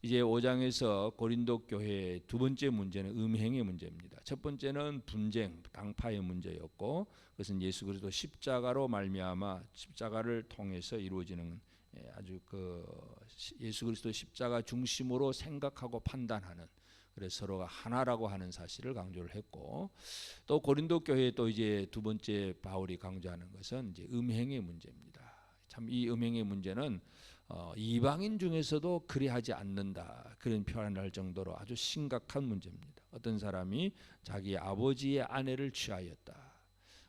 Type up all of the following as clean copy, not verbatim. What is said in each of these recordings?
이제 5장에서 고린도 교회의 두 번째 문제는 음행의 문제입니다. 첫 번째는 분쟁, 당파의 문제였고, 그것은 예수 그리스도 십자가로 말미암아 십자가를 통해서 이루어지는 아주 예수 그리스도 십자가 중심으로 생각하고 판단하는, 그래서 서로가 하나라고 하는 사실을 강조를 했고, 또 고린도 교회에 또 이제 두 번째 바울이 강조하는 것은 이제 음행의 문제입니다. 참 이 음행의 문제는 이방인 중에서도 그리하지 않는다, 그런 표현을 할 정도로 아주 심각한 문제입니다. 어떤 사람이 자기 아버지의 아내를 취하였다.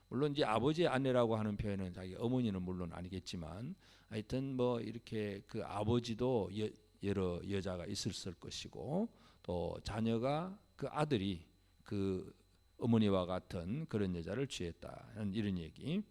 물론 이제 아버지의 아내라고 하는 표현은 자기 어머니는 물론 아니겠지만, 하여튼 뭐 이렇게 그 아버지도 여러 여자가 있었을 것이고, 또 자녀가 그 아들이 그 어머니와 같은 그런 여자를 취했다는 이런 얘기.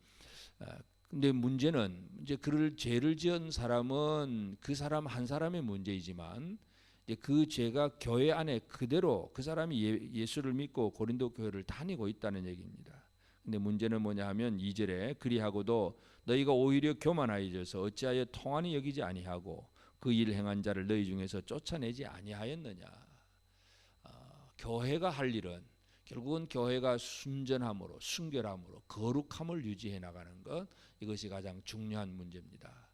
근데 문제는 이제 그를 죄를 지은 사람은 그 사람 한 사람의 문제이지만, 이제 그 죄가 교회 안에 그대로 그 사람이 예수를 믿고 고린도 교회를 다니고 있다는 얘기입니다. 근데 문제는 뭐냐 하면 2절에 그리하고도 너희가 오히려 교만하여져서 어찌하여 통한이 여기지 아니하고 그 일 행한 자를 너희 중에서 쫓아내지 아니하였느냐. 교회가 할 일은 결국은 교회가 순전함으로, 순결함으로, 거룩함을 유지해 나가는 것, 이것이 가장 중요한 문제입니다.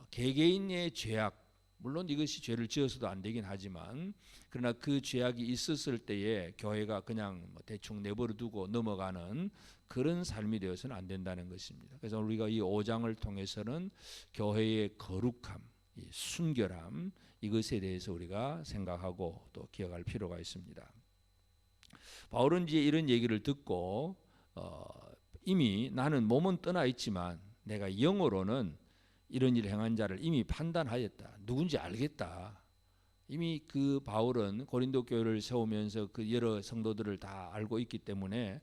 개개인의 죄악, 물론 이것이 죄를 지어서도 안 되긴 하지만, 그러나 그 죄악이 있었을 때에 교회가 그냥 대충 내버려 두고 넘어가는 그런 삶이 되어서는 안 된다는 것입니다. 그래서 우리가 이 5장을 통해서는 교회의 거룩함, 이 순결함, 이것에 대해서 우리가 생각하고 또 기억할 필요가 있습니다. 바울은 이제 이런 얘기를 듣고 이미 나는 몸은 떠나 있지만 내가 영으로는 이런 일을 행한 자를 이미 판단하였다. 누군지 알겠다. 이미 그 바울은 고린도 교회를 세우면서 그 여러 성도들을 다 알고 있기 때문에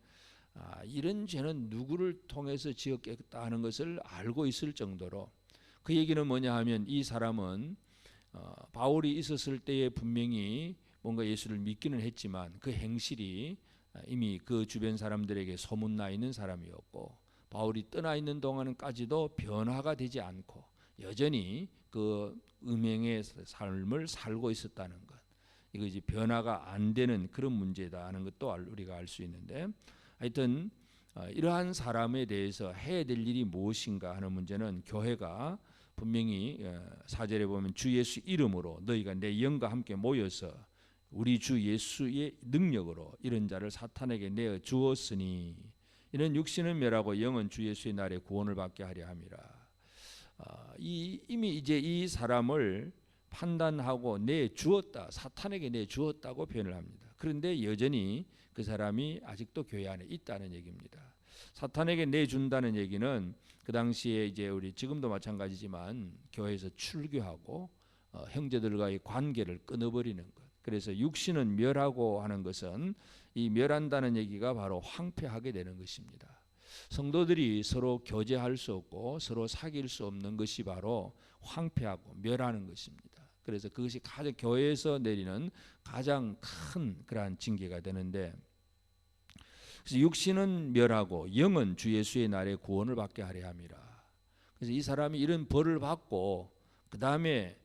이런 죄는 누구를 통해서 지었겠다 하는 것을 알고 있을 정도로, 그 얘기는 뭐냐 하면 이 사람은 바울이 있었을 때에 분명히 뭔가 예수를 믿기는 했지만 그 행실이 이미 그 주변 사람들에게 소문나 있는 사람이었고, 바울이 떠나 있는 동안까지도 변화가 되지 않고 여전히 그 음행의 삶을 살고 있었다는 것, 이것이 변화가 안 되는 그런 문제다 하는 것도 우리가 알 수 있는데, 하여튼 이러한 사람에 대해서 해야 될 일이 무엇인가 하는 문제는 교회가 분명히 4절에 보면 주 예수 이름으로 너희가 내 영과 함께 모여서 우리 주 예수의 능력으로 이런 자를 사탄에게 내어 주었으니 이는 육신은 멸하고 영은 주 예수의 날에 구원을 받게 하려 함이라. 이미 이제 이 사람을 판단하고 내 주었다, 사탄에게 내 주었다고 표현을 합니다. 그런데 여전히 그 사람이 아직도 교회 안에 있다는 얘기입니다. 사탄에게 내준다는 얘기는 그 당시에 이제 우리 지금도 마찬가지지만 교회에서 출교하고 형제들과의 관계를 끊어버리는 것. 그래서 육신은 멸하고 하는 것은 이 멸한다는 얘기가 바로 황폐하게 되는 것입니다. 성도들이 서로 교제할 수 없고 서로 사귈 수 없는 것이 바로 황폐하고 멸하는 것입니다. 그래서 그것이 가장 교회에서 내리는 가장 큰 그러한 징계가 되는데, 그래서 육신은 멸하고 영은 주 예수의 날에 구원을 받게 하려 함이라. 그래서 이 사람이 이런 벌을 받고 그 다음에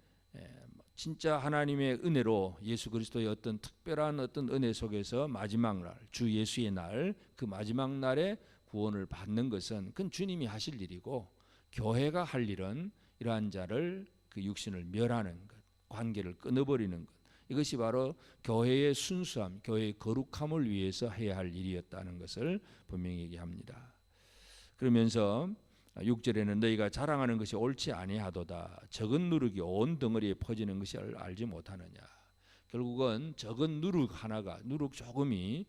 진짜 하나님의 은혜로 예수 그리스도의 어떤 특별한 어떤 은혜 속에서 마지막 날, 주 예수의 날, 그 마지막 날에 구원을 받는 것은 그건 주님이 하실 일이고, 교회가 할 일은 이러한 자를 그 육신을 멸하는 것, 관계를 끊어버리는 것, 이것이 바로 교회의 순수함, 교회의 거룩함을 위해서 해야 할 일이었다는 것을 분명히 얘기합니다. 그러면서 6절에는 너희가 자랑하는 것이 옳지 아니하도다. 적은 누룩이 온 덩어리에 퍼지는 것을 알지 못하느냐. 결국은 적은 누룩 하나가, 누룩 조금이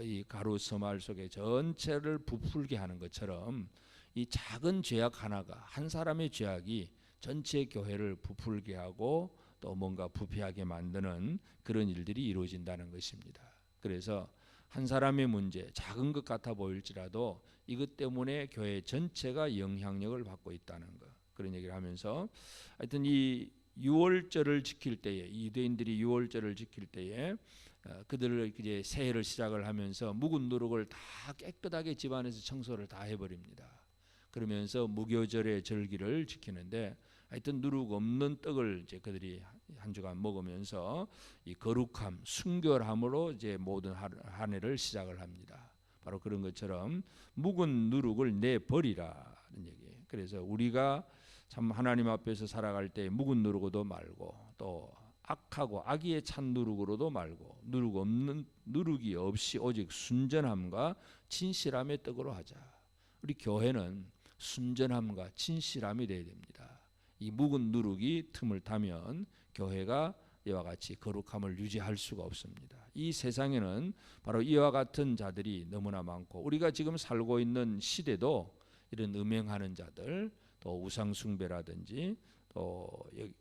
이 가루 서말 속에 전체를 부풀게 하는 것처럼 이 작은 죄악 하나가, 한 사람의 죄악이 전체 교회를 부풀게 하고 또 뭔가 부패하게 만드는 그런 일들이 이루어진다는 것입니다. 그래서 한 사람의 문제, 작은 것 같아 보일지라도 이것 때문에 교회 전체가 영향력을 받고 있다는 것, 그런 얘기를 하면서, 하여튼 이 유월절을 지킬 때에, 유대인들이 유월절을 지킬 때에 그들을 이제 새해를 시작을 하면서 묵은 누룩을 다 깨끗하게 집안에서 청소를 다 해버립니다. 그러면서 무교절의 절기를 지키는데, 하여튼 누룩 없는 떡을 이제 그들이 한 주간 먹으면서 이 거룩함, 순결함으로 이제 모든 한 해를 시작을 합니다. 바로 그런 것처럼 묵은 누룩을 내버리라는 얘기예요. 그래서 우리가 참 하나님 앞에서 살아갈 때 묵은 누룩으로도 말고 또 악하고 악의에 찬 누룩으로도 말고 누룩이 없이 오직 순전함과 진실함의 떡으로 하자. 우리 교회는 순전함과 진실함이 되어야 됩니다. 이 묵은 누룩이 틈을 타면 교회가 이와 같이 거룩함을 유지할 수가 없습니다. 이 세상에는 바로 이와 같은 자들이 너무나 많고 우리가 지금 살고 있는 시대도 이런 음행하는 자들, 또 우상 숭배라든지 또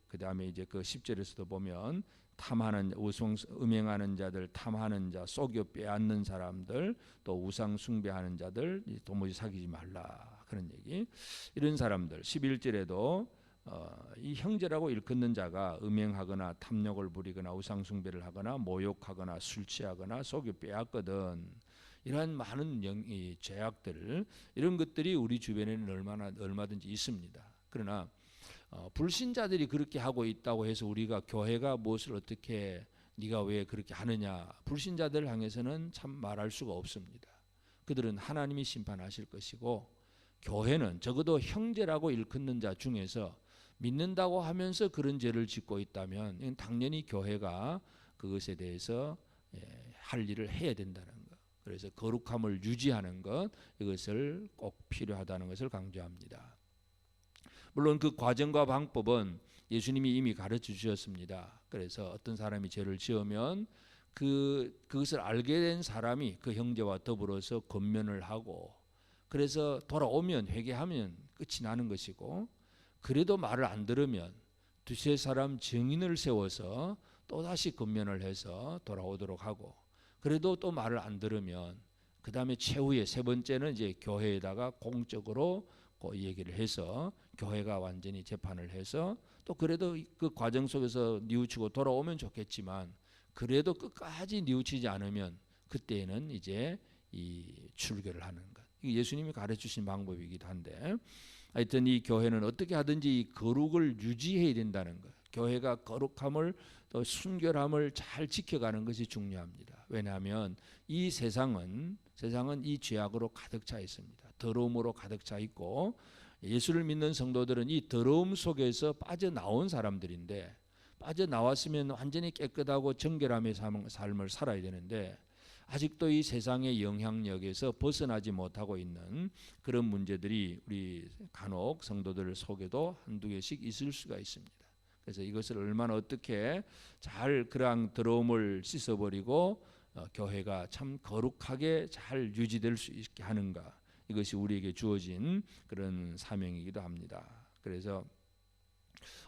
그다음에 이제 그 10절에서도 보면 탐하는 음행하는 자들, 탐하는 자, 속여 빼앗는 사람들, 또 우상 숭배하는 자들 도무지 사귀지 말라 그런 얘기. 이런 사람들 11절에도 이 형제라고 일컫는 자가 음행하거나 탐욕을 부리거나 우상 숭배를 하거나 모욕하거나 술 취하거나 속여 빼앗거든. 이러한 많은 이 죄악들 이런 것들이 우리 주변에는 얼마든지 있습니다. 그러나 불신자들이 그렇게 하고 있다고 해서 우리가 교회가 무엇을 어떻게 네가 왜 그렇게 하느냐 불신자들 향해서는 참 말할 수가 없습니다. 그들은 하나님이 심판하실 것이고 교회는 적어도 형제라고 일컫는 자 중에서 믿는다고 하면서 그런 죄를 짓고 있다면 이건 당연히 교회가 그것에 대해서 할 일을 해야 된다는 것. 그래서 거룩함을 유지하는 것 이것을 꼭 필요하다는 것을 강조합니다. 물론 그 과정과 방법은 예수님이 이미 가르쳐 주셨습니다. 그래서 어떤 사람이 죄를 지으면 그것을 알게 된 사람이 그 형제와 더불어서 권면을 하고 그래서 돌아오면 회개하면 끝이 나는 것이고 그래도 말을 안 들으면 두세 사람 증인을 세워서 또다시 권면을 해서 돌아오도록 하고 그래도 또 말을 안 들으면 그 다음에 최후에 세 번째는 이제 교회에다가 공적으로 얘기를 해서 교회가 완전히 재판을 해서 또 그래도 그 과정 속에서 뉘우치고 돌아오면 좋겠지만 그래도 끝까지 뉘우치지 않으면 그때는 이제 이 출교를 하는 것. 이게 예수님이 가르쳐 주신 방법이기도 한데 하여튼 이 교회는 어떻게 하든지 이 거룩을 유지해야 된다는 것. 교회가 거룩함을 또 순결함을 잘 지켜가는 것이 중요합니다. 왜냐하면 이 세상은 이 죄악으로 가득 차 있습니다. 더러움으로 가득 차 있고 예수를 믿는 성도들은 이 더러움 속에서 빠져나온 사람들인데 빠져나왔으면 완전히 깨끗하고 정결함의 삶을 살아야 되는데 아직도 이 세상의 영향력에서 벗어나지 못하고 있는 그런 문제들이 우리 간혹 성도들 속에도 한두 개씩 있을 수가 있습니다. 그래서 이것을 얼마나 어떻게 잘 그러한 더러움을 씻어버리고 교회가 참 거룩하게 잘 유지될 수 있게 하는가 이것이 우리에게 주어진 그런 사명이기도 합니다. 그래서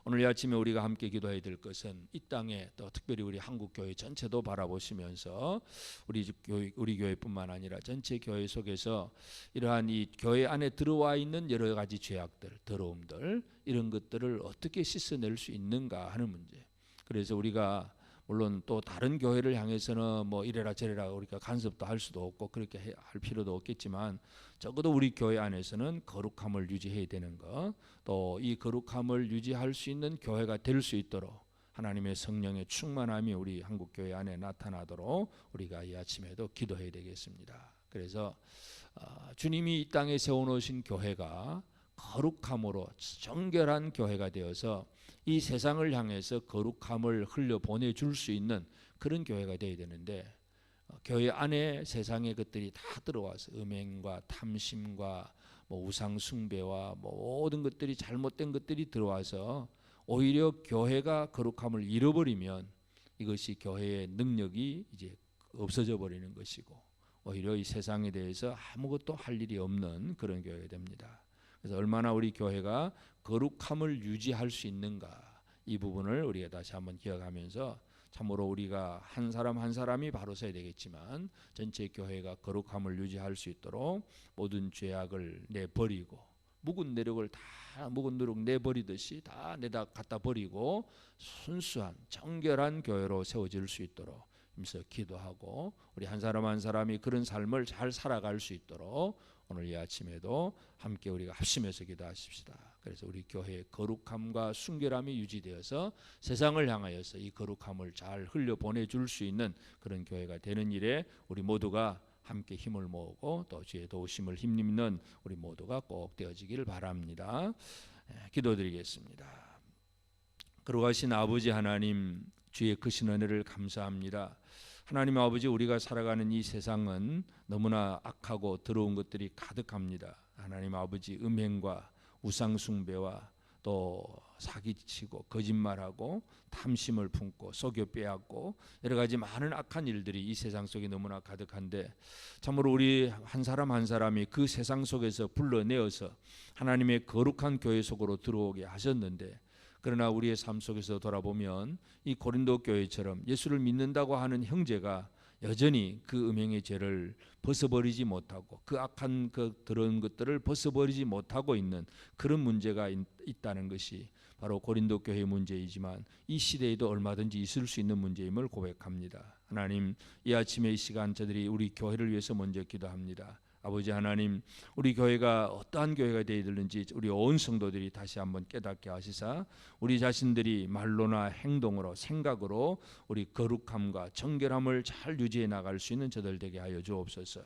오늘 이 아침에 우리가 함께 기도해야 될 것은 이 땅에 또 특별히 우리 한국 교회 전체도 바라보시면서 우리 교회뿐만 아니라 전체 교회 속에서 이러한 이 교회 안에 들어와 있는 여러 가지 죄악들, 더러움들 이런 것들을 어떻게 씻어낼 수 있는가 하는 문제. 그래서 우리가 물론 또 다른 교회를 향해서는 뭐 이래라 저래라 우리가 간섭도 할 수도 없고 그렇게 할 필요도 없겠지만 적어도 우리 교회 안에서는 거룩함을 유지해야 되는 것, 또 이 거룩함을 유지할 수 있는 교회가 될 수 있도록 하나님의 성령의 충만함이 우리 한국 교회 안에 나타나도록 우리가 이 아침에도 기도해야 되겠습니다. 그래서 주님이 이 땅에 세워놓으신 교회가 거룩함으로 정결한 교회가 되어서 이 세상을 향해서 거룩함을 흘려보내줄 수 있는 그런 교회가 되어야 되는데 교회 안에 세상의 것들이 다 들어와서 음행과 탐심과 뭐 우상 숭배와 모든 것들이 잘못된 것들이 들어와서 오히려 교회가 거룩함을 잃어버리면 이것이 교회의 능력이 이제 없어져 버리는 것이고 오히려 이 세상에 대해서 아무것도 할 일이 없는 그런 교회가 됩니다. 그래서 얼마나 우리 교회가 거룩함을 유지할 수 있는가 이 부분을 우리가 다시 한번 기억하면서 참으로 우리가 한 사람 한 사람이 바로 서야 되겠지만 전체 교회가 거룩함을 유지할 수 있도록 모든 죄악을 내버리고 묵은 누룩 내버리듯이 다 내다 갖다 버리고 순수한 정결한 교회로 세워질 수 있도록 하면서 기도하고 우리 한 사람 한 사람이 그런 삶을 잘 살아갈 수 있도록 오늘 이 아침에도 함께 우리가 합심해서 기도하십시다. 그래서 우리 교회의 거룩함과 순결함이 유지되어서 세상을 향하여서 이 거룩함을 잘 흘려보내줄 수 있는 그런 교회가 되는 일에 우리 모두가 함께 힘을 모으고 또 주의 도우심을 힘입는 우리 모두가 꼭 되어지기를 바랍니다. 기도드리겠습니다. 거룩하신 아버지 하나님, 주의 크신 은혜를 감사합니다. 하나님 아버지, 우리가 살아가는 이 세상은 너무나 악하고 더러운 것들이 가득합니다. 하나님 아버지, 음행과 우상숭배와 또 사기치고 거짓말하고 탐심을 품고 속여 빼앗고 여러 가지 많은 악한 일들이 이 세상 속에 너무나 가득한데, 참으로 우리 한 사람 한 사람이 그 세상 속에서 불러내어서 하나님의 거룩한 교회 속으로 들어오게 하셨는데, 그러나 우리의 삶 속에서 돌아보면 이 고린도 교회처럼 예수를 믿는다고 하는 형제가 여전히 그 음행의 죄를 벗어버리지 못하고 그 악한 그 더러운 것들을 벗어버리지 못하고 있는 그런 문제가 있다는 것이 바로 고린도 교회의 문제이지만 이 시대에도 얼마든지 있을 수 있는 문제임을 고백합니다. 하나님, 이 아침에 이 시간 저들이 우리 교회를 위해서 먼저 기도합니다. 아버지 하나님, 우리 교회가 어떠한 교회가 되어야되는지 우리 온 성도들이 다시 한번 깨닫게 하시사 우리 자신들이 말로나 행동으로 생각으로 우리 거룩함과 정결함을 잘 유지해 나갈 수 있는 저들 되게 하여 주옵소서.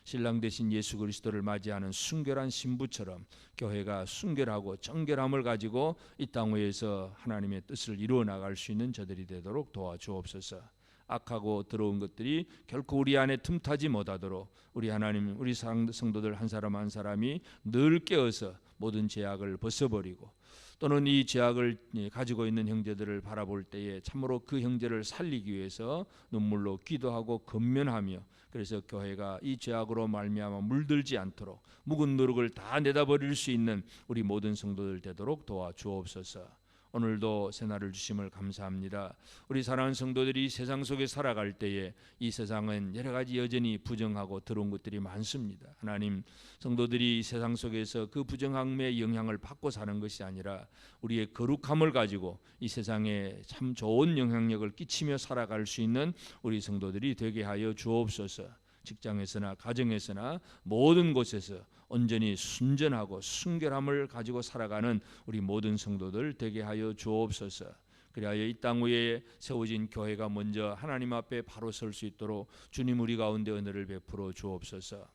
신랑 되신 예수 그리스도를 맞이하는 순결한 신부처럼 교회가 순결하고 정결함을 가지고 이 땅 위에서 하나님의 뜻을 이루어 나갈 수 있는 저들이 되도록 도와주옵소서. 악하고 더러운 것들이 결코 우리 안에 틈타지 못하도록 우리 하나님, 우리 성도들 한 사람 한 사람이 늘 깨어서 모든 죄악을 벗어버리고, 또는 이 죄악을 가지고 있는 형제들을 바라볼 때에 참으로 그 형제를 살리기 위해서 눈물로 기도하고 권면하며, 그래서 교회가 이 죄악으로 말미암아 물들지 않도록 묵은 누룩을 다 내다버릴 수 있는 우리 모든 성도들 되도록 도와주옵소서. 오늘도 새날을 주심을 감사합니다. 우리 사랑하는 성도들이 세상 속에 살아갈 때에 이 세상은 여러 가지 여전히 부정하고 더러운 것들이 많습니다. 하나님, 성도들이 이 세상 속에서 그 부정함의 영향을 받고 사는 것이 아니라 우리의 거룩함을 가지고 이 세상에 참 좋은 영향력을 끼치며 살아갈 수 있는 우리 성도들이 되게 하여 주옵소서. 직장에서나 가정에서나 모든 곳에서 온전히 순전하고 순결함을 가지고 살아가는 우리 모든 성도들 되게 하여 주옵소서. 그리하여 이 땅 위에 세워진 교회가 먼저 하나님 앞에 바로 설 수 있도록 주님 우리 가운데 은혜를 베풀어 주옵소서.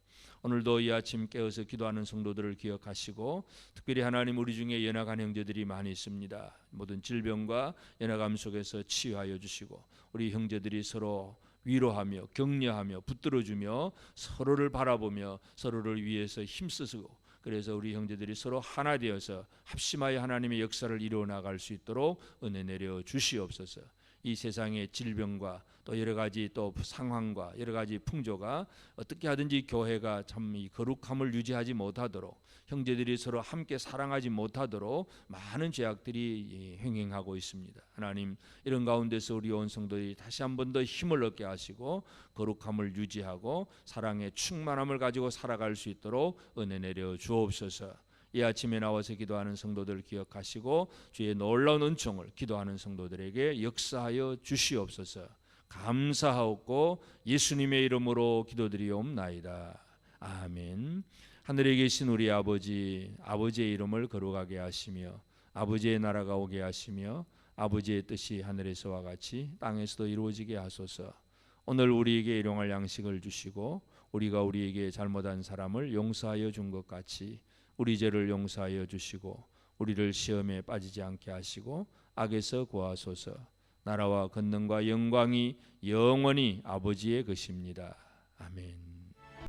오늘도 이 아침 깨어서 기도하는 성도들을 기억하시고, 특별히 하나님, 우리 중에 연약한 형제들이 많이 있습니다. 모든 질병과 연약함 속에서 치유하여 주시고, 우리 형제들이 서로 위로하며 격려하며 붙들어주며 서로를 바라보며 서로를 위해서 힘쓰고, 그래서 우리 형제들이 서로 하나 되어서 합심하여 하나님의 역사를 이루어 나갈 수 있도록 은혜 내려 주시옵소서. 이 세상의 질병과 또 여러 가지 또 상황과 여러 가지 풍조가 어떻게 하든지 교회가 참 이 거룩함을 유지하지 못하도록, 형제들이 서로 함께 사랑하지 못하도록 많은 죄악들이 행행하고 있습니다. 하나님, 이런 가운데서 우리 온 성도들이 다시 한 번 더 힘을 얻게 하시고 거룩함을 유지하고 사랑의 충만함을 가지고 살아갈 수 있도록 은혜 내려 주옵소서. 이 아침에 나와서 기도하는 성도들 기억하시고 주의 놀라운 은총을 기도하는 성도들에게 역사하여 주시옵소서. 감사하옵고 예수님의 이름으로 기도드리옵나이다. 아멘. 하늘에 계신 우리 아버지, 아버지의 이름을 거룩하게 하시며 아버지의 나라가 오게 하시며 아버지의 뜻이 하늘에서와 같이 땅에서도 이루어지게 하소서. 오늘 우리에게 일용할 양식을 주시고 우리가 우리에게 잘못한 사람을 용서하여 준 것 같이 우리 죄를 용서하여 주시고 우리를 시험에 빠지지 않게 하시고 악에서 구하소서. 나라와 권능과 영광이 영원히 아버지의 것입니다. 아멘.